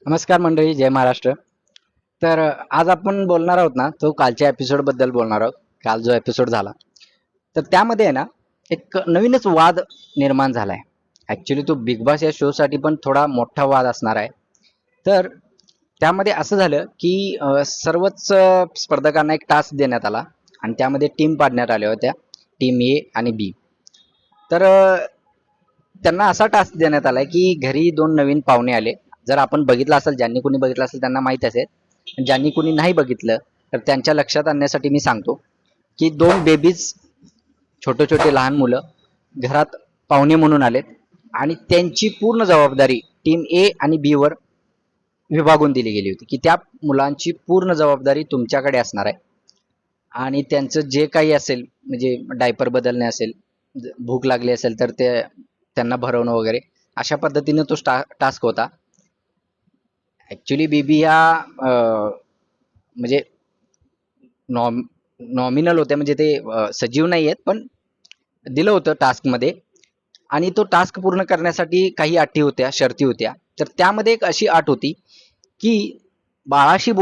नमस्कार मंडळी, जय महाराष्ट्र. आज आपण बोलणार आहोत ना, तो कालच्या एपिसोड बद्दल बोलणार आहोत. काल जो एपिसोड झाला, तर त्यामध्ये आहे ना, एक नवीनच वाद निर्माण झालाय. ऍक्च्युली तो बिग बॉस या शो साठी पण थोडा मोठा वाद असणार आहे. तर त्यामध्ये असं झालं की सर्वच स्पर्धकांना एक टास्क देण्यात आला आणि त्यामध्ये टीम पाडण्यात आल्या होत्या, टीम ए आणि बी. तर त्यांना असा टास्क देण्यात आलाय की घरी दोन नवीन पाहुणे आले. जर आपण बघितलं असेल, ज्यांनी कोणी बघितलं असेल त्यांना माहित असेल, ज्यांनी कोणी नाही बघितलं तर त्यांच्या लक्षात आणण्यासाठी मी सांगतो की दोन बेबीज, छोटे छोटे लहान मुलं घरात पाहुणे म्हणून आलेत आणि त्यांची पूर्ण जबाबदारी टीम ए आणि बी वर विभागून दिली गेली होती की त्या मुलांची पूर्ण जबाबदारी तुमच्याकडे असणार आहे आणि त्यांचं जे काही असेल, म्हणजे डायपर बदलणे असेल, भूक लागली असेल तर ते त्यांना भरवणं वगैरे, अशा पद्धतीने तो टास्क होता. ऍक्च्युली बीबी ह्या म्हणजे नॉमिनल होत्या, म्हणजे ते सजीव नाही आहेत, पण दिलं होतं टास्क मध्ये. आणि तो टास्क पूर्ण करण्यासाठी काही अटी होत्या, शर्ती होत्या. तर त्यामध्ये एक अशी अट होती की बाळाशी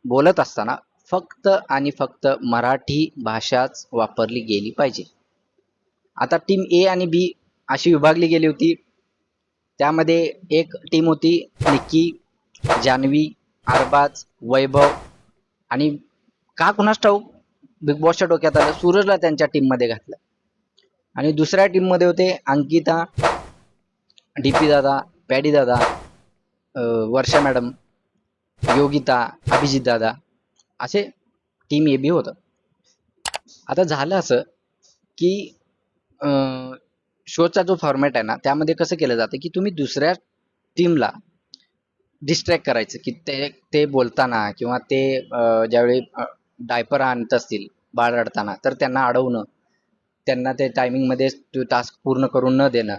बोलत असताना फक्त आणि फक्त मराठी भाषाच वापरली गेली पाहिजे. आता टीम ए आणि बी अशी विभागली गेली होती. त्यामध्ये एक टीम होती निक्की, जान्हवी, अरबाज, वैभव आणि का कुणास ठाऊक बिग बॉसच्या डोक्यात आलं सूरजला त्यांच्या टीम मध्ये घातलं. आणि दुसऱ्या टीम मध्ये होते अंकिता, डीपी दादा, पॅडी दादा, वर्षा मॅडम, योगिता, अभिजित दादा, असे टीम ए बी होतं. आता झालं असं की शोचा जो फॉर्मॅट आहे ना, त्यामध्ये कसं केलं जातं की तुम्ही दुसऱ्या टीमला डिस्ट्रॅक्ट करायचं की ते बोलताना किंवा ते ज्यावेळी डायपर आणत असतील बाळ रडताना, तर त्यांना अडवणं, त्यांना ते टायमिंगमध्ये टास्क पूर्ण करून न देणं,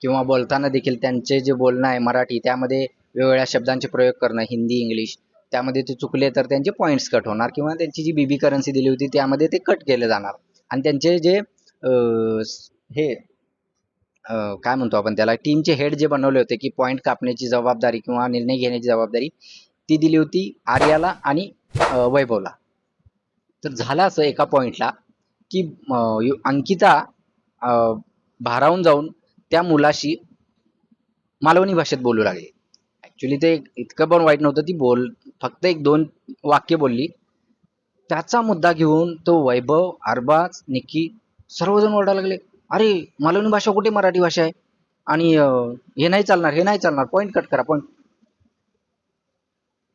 किंवा बोलताना देखील त्यांचे जे बोलणं आहे मराठी, त्यामध्ये वेगवेगळ्या शब्दांचे प्रयोग करणं, हिंदी इंग्लिश, त्यामध्ये ते चुकले तर त्यांचे पॉईंट्स कट होणार, किंवा त्यांची जी बीबी करन्सी दिली होती त्यामध्ये ते कट केले जाणार. आणि त्यांचे जे हे काय म्हणतो आपण त्याला, टीमचे हेड जे बनवले होते की पॉईंट कापण्याची जबाबदारी किंवा निर्णय घेण्याची जबाबदारी, ती दिली होती आर्याला आणि वैभवला. तर झालं असं एका पॉइंटला की अंकिता भारावून जाऊन त्या मुलाशी मालवणी भाषेत बोलू लागली. ऍक्च्युली ते इतकं पण वाईट नव्हतं, ती फक्त एक दोन वाक्य बोलली. त्याचा मुद्दा घेऊन तो वैभव, अरबाज, निक्की सर्वजण ओरडायला लागले, अरे मालवणी भाषा कुठे मराठी भाषा आहे, आणि हे नाही चालणार, हे नाही चालणार, पॉईंट कट करा, पॉईंट.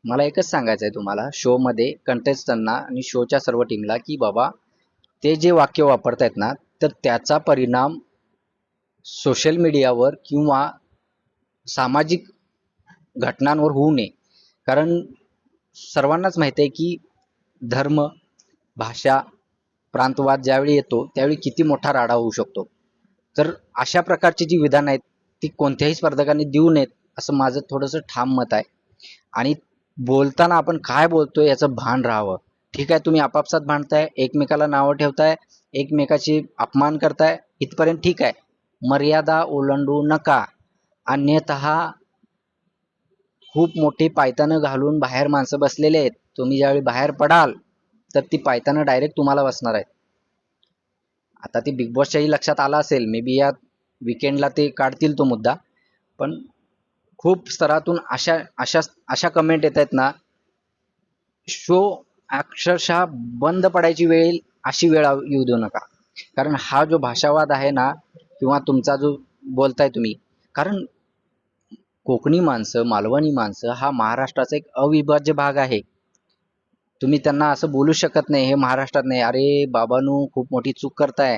मला एकच सांगायचं आहे तुम्हाला, शो मध्ये कंटेस्टंटना आणि शोच्या सर्व टीमला, की बाबा ते जे वाक्य वापरतायत ना, तर त्याचा परिणाम सोशल मीडियावर किंवा सामाजिक घटनांवर होऊ नये. कारण सर्वांनाच माहिती आहे की धर्म, भाषा, प्रांतवाद ज्यावेळी येतो त्यावेळी किती मोठा राडा होऊ शकतो. तर अशा प्रकारची जी विधान आहेत ती कोणत्याही स्पर्धकांनी देऊ नयेत, असं माझं थोडंसं ठाम मत आहे. आणि बोलताना आपण काय बोलतोय याचं भान राहावं. ठीक आहे, तुम्ही आपापसात भांडताय, एकमेकाला नावं ठेवताय, एकमेकाची अपमान करताय, इथपर्यंत ठीक आहे. मर्यादा ओलांडू नका, अन्यतः खूप मोठी पायतानं घालून बाहेर माणसं बसलेले आहेत. तुम्ही ज्यावेळी बाहेर पडाल तर ती पायतानं डायरेक्ट तुम्हाला बसणार आहेत. आता ती बिग बॉसच्याही लक्षात आला असेल, मे बी या विकेंडला ते काढतील तो मुद्दा. पण खूप स्तरातून अशा अशा अशा कमेंट येत आहेत ना, शो अक्षरशः बंद पडायची वेळ, अशी वेळ येऊ देऊ नका. कारण हा जो भाषावाद आहे ना, किंवा तुमचा जो बोलताय तुम्ही, कारण कोकणी माणसं, मालवणी माणसं हा महाराष्ट्राचा एक अविभाज्य भाग आहे. तुम्ही त्यांना असं बोलू शकत नाही, हे महाराष्ट्रात नाही. अरे बाबांनो, खूप मोठी चूक करताय,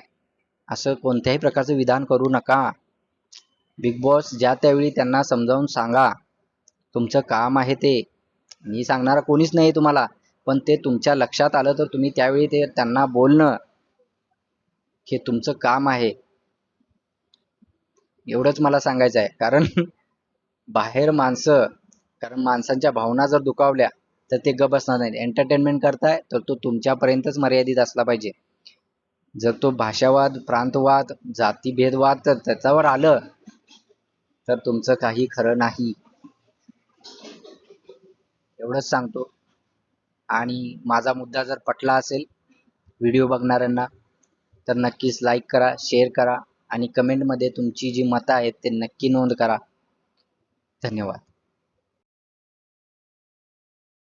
असं कोणत्याही प्रकारचं विधान करू नका. बिग बॉस ज्या त्यावेळी त्यांना समजावून सांगा, तुमचं काम आहे ते. मी सांगणारा कोणीच नाही तुम्हाला, पण ते तुमच्या लक्षात आलं तर तुम्ही त्यावेळी ते त्यांना बोलणं हे तुमचं काम आहे. एवढंच मला सांगायचं आहे. कारण बाहेर माणसं, कारण माणसांच्या भावना जर दुखावल्या तर ते गप बसणार नाही. एंटरटेनमेंट करताय तर तो तुमच्यापर्यंतच मर्यादित असला पाहिजे. जर तो भाषावाद, प्रांतवाद, जातीभेदवाद तर त्याच्यावर आलं तर तुमचं काही खरं नाही. एवढंच सांगतो. आणि माझा मुद्दा जर पटला असेल व्हिडिओ बघणाऱ्यांना तर नक्कीच लाईक करा, शेअर करा आणि कमेंटमध्ये तुमची जी मतं आहेत ते नक्की नोंद करा. धन्यवाद.